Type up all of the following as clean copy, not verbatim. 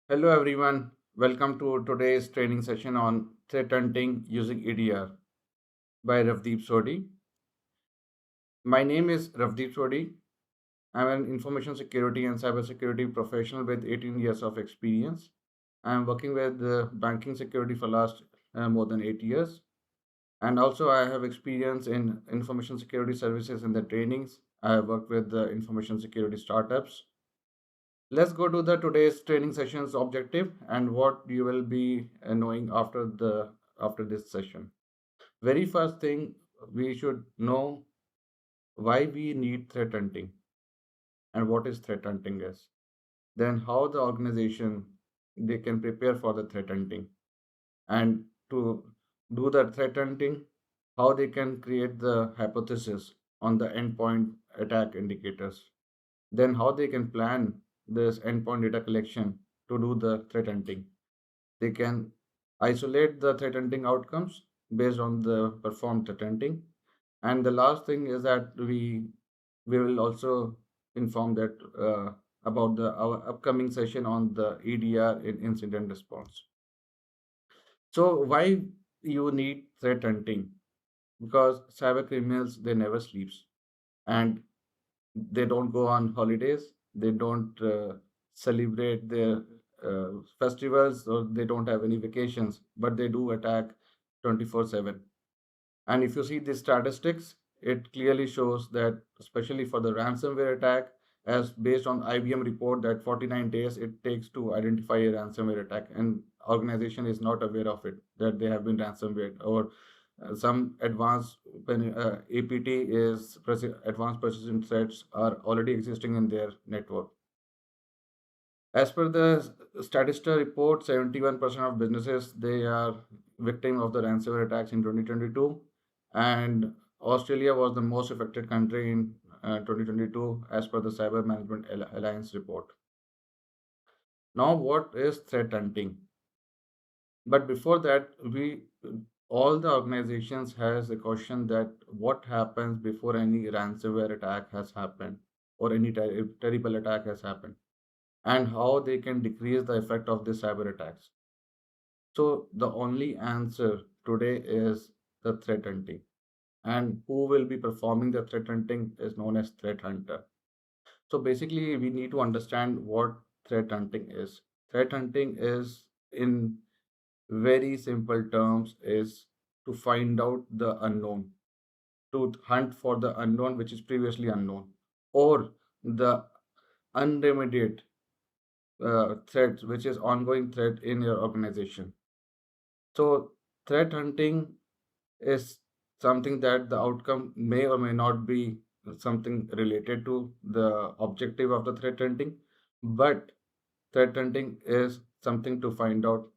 Hello everyone, welcome to today's training session on threat hunting using EDR by Ravdeep Sodhi. My name is Ravdeep Sodhi. I'm an information security and cybersecurity professional with 18 years of experience. I'm working with banking security for last more than 8 years. And also I have experience in information security services and the trainings. I have worked with the information security startups. Let's go to the today's training session's objective and what you will be knowing after this session. Very first thing, we should know why we need threat hunting and what is threat hunting is. Then how the organization they can prepare for the threat hunting, and to do the threat hunting, how they can create the hypothesis on the endpoint attack indicators. Then how they can plan this endpoint data collection to do the threat hunting. They can isolate the threat hunting outcomes based on the performed threat hunting. And the last thing is that we will also inform that about the our upcoming session on the EDR in incident response. So why you need threat hunting? Because cyber criminals they never sleeps, and they don't go on holidays. They don't celebrate their festivals, or they don't have any vacations, but they do attack 24/7. And if you see the statistics, it clearly shows that, especially for the ransomware attack, as based on IBM report, that 49 days it takes to identify a ransomware attack, and organization is not aware of it that they have been ransomware, or some advanced APT is advanced persistent threats are already existing in their network. As per the Statista report, 71% of businesses they are victim of the ransomware attacks in 2022, and Australia was the most affected country in 2022 as per the Cyber Management Alliance report. Now, what is threat hunting? But before that, we all the organizations has a question that what happens before any ransomware attack has happened, or any terrible attack has happened, and how they can decrease the effect of the cyber attacks. So the only answer today is the threat hunting. And who will be performing the threat hunting is known as threat hunter. So basically, we need to understand what threat hunting is. Threat hunting is, in very simple terms, is to find out the unknown, to hunt for the unknown which is previously unknown, or the unremediated threat which is ongoing threat in your organization. So threat hunting is something that the outcome may or may not be something related to the objective of the threat hunting, but threat hunting is something to find out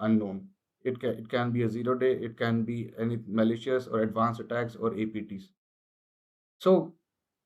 unknown. It can be a 0 day, it can be any malicious or advanced attacks or APTs. So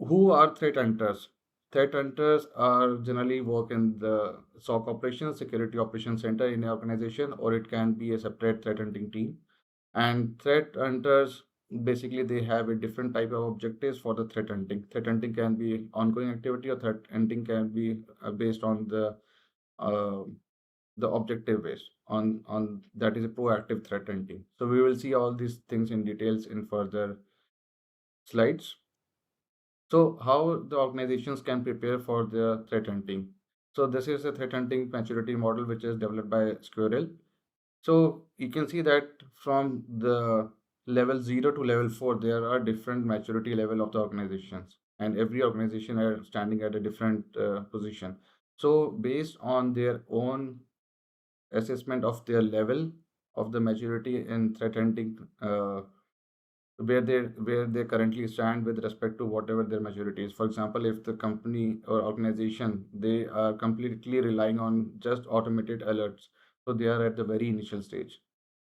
who are threat hunters? Threat hunters are generally work in the SOC operations, security operations center in an organization, or it can be a separate threat hunting team. And threat hunters basically they have a different type of objectives for the threat hunting. Threat hunting can be ongoing activity, or threat hunting can be based on uh, the objective based on that is a proactive threat hunting. So we will see all these things in details in further slides. So how the organizations can prepare for the threat hunting. So this is a threat hunting maturity model which is developed by Squirrel. So you can see that from the level 0 to level 4, there are different maturity level of the organizations, and every organization are standing at a different position. So based on their own assessment of their level of the maturity in threat hunting, where they currently stand with respect to whatever their maturity is. For example, if the company or organization they are completely relying on just automated alerts, so they are at the very initial stage,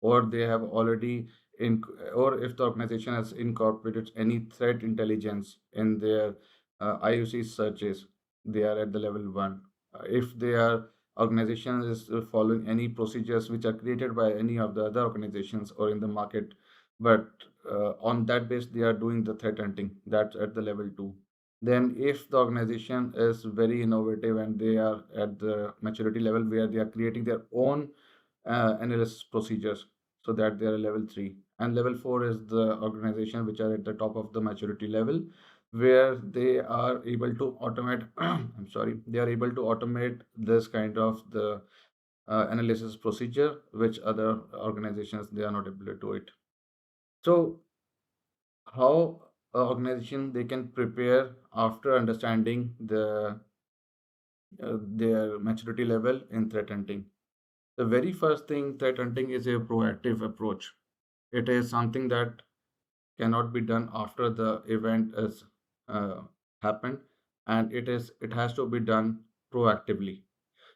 or they have already in, or if the organization has incorporated any threat intelligence in their IOC searches, they are at the level 1. If their organization is following any procedures which are created by any of the other organizations or in the market, but on that base they are doing the threat hunting, that's at the level 2. Then if the organization is very innovative and they are at the maturity level where they are creating their own analysis procedures, so that they are level 3. And level 4 is the organization which are at the top of the maturity level, where they are able to automate I'm sorry, they are able to automate this kind of the analysis procedure, which other organizations they are not able to do it. So how a organization they can prepare after understanding their maturity level in threat hunting. The very first thing, threat hunting is a proactive approach. It is something that cannot be done after the event has uh, happened, and it has to be done proactively.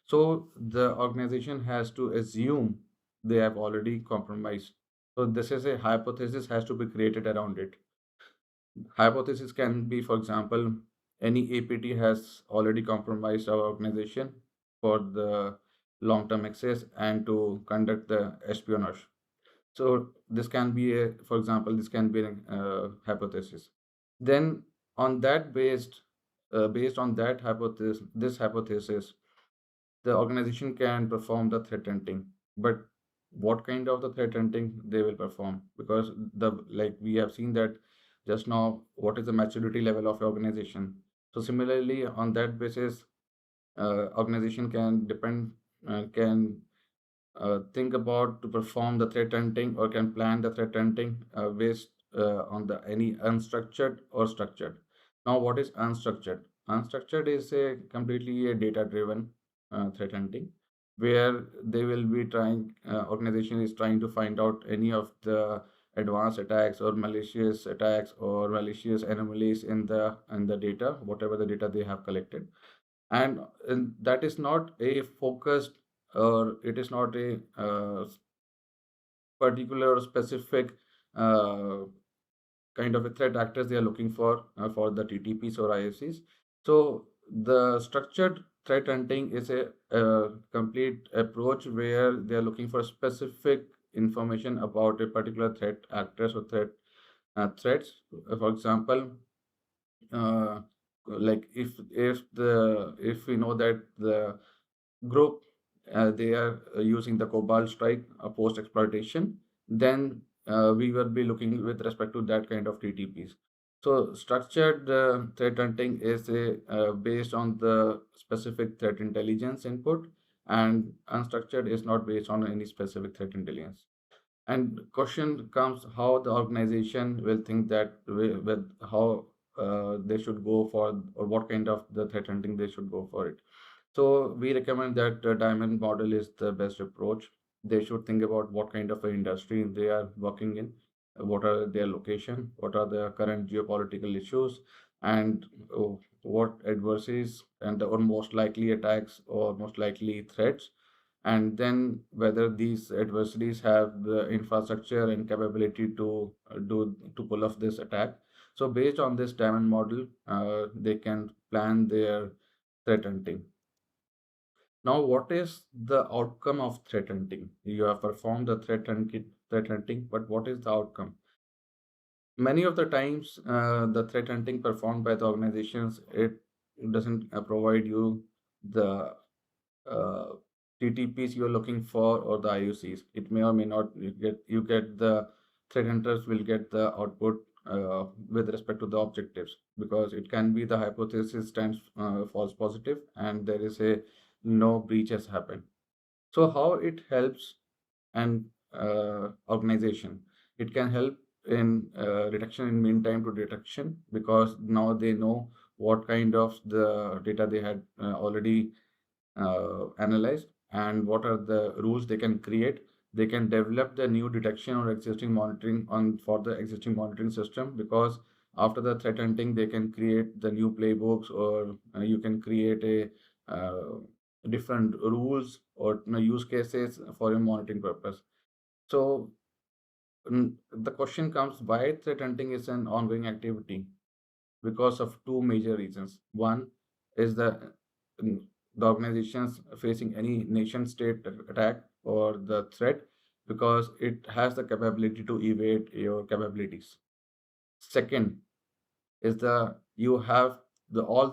So the organization has to assume they have already compromised. So this is a hypothesis has to be created around it. Hypothesis can be, for example, any APT has already compromised our organization for the long-term access and to conduct the espionage. So this can be a, for example, this can be a hypothesis. Then on that based on that hypothesis, this hypothesis, the organization can perform the threat hunting. But what kind of the threat hunting they will perform? Because the like we have seen that just now, what is the maturity level of organization? So similarly, on that basis, organization can think about to perform the threat hunting or can plan the threat hunting based on the any unstructured or structured. Now, what is unstructured? Unstructured is a completely a data driven threat hunting, where they will be trying organization is trying to find out any of the advanced attacks or malicious attacks or malicious anomalies in the data, whatever the data they have collected. And that is not a focused, or it is not a particular or specific uh, kind of a threat actors they are looking for the TTPs or IFCs. So the structured threat hunting is a complete approach where they are looking for specific information about a particular threat actors or threats. For example, uh, like if we know that the group they are using the cobalt strike post exploitation, then we will be looking with respect to that kind of TTPs. So structured threat hunting is based on the specific threat intelligence input, and unstructured is not based on any specific threat intelligence. And question comes how the organization will think that with how they should go for, or what kind of the threat hunting they should go for it. So we recommend that the diamond model is the best approach. They should think about what kind of an industry they are working in, what are their location, what are the current geopolitical issues, and what adversities and or most likely attacks or most likely threats, and then whether these adversaries have the infrastructure and capability to pull off this attack. So based on this diamond model, they can plan their threat hunting. Now, what is the outcome of threat hunting? You have performed the threat hunting, but what is the outcome? Many of the times, the threat hunting performed by the organizations, it doesn't provide you the uh, TTPs you're looking for or the IUCs. It may or may not you get the threat hunters will get the output with respect to the objectives, because it can be the hypothesis stands false positive and there is a no breach has happened. So how it helps an organization? It can help in reduction in mean time to detection, because now they know what kind of the data they had already analyzed and what are the rules they can create. They can develop the new detection or existing monitoring on for the existing monitoring system, because after the threat hunting they can create the new playbooks, or you can create a different rules or use cases for your monitoring purpose. So the question comes, why threat hunting is an ongoing activity? Because of two major reasons. One is mm, the organizations facing any nation state attack or the threat, because it has the capability to evade your capabilities. Second is the you have all the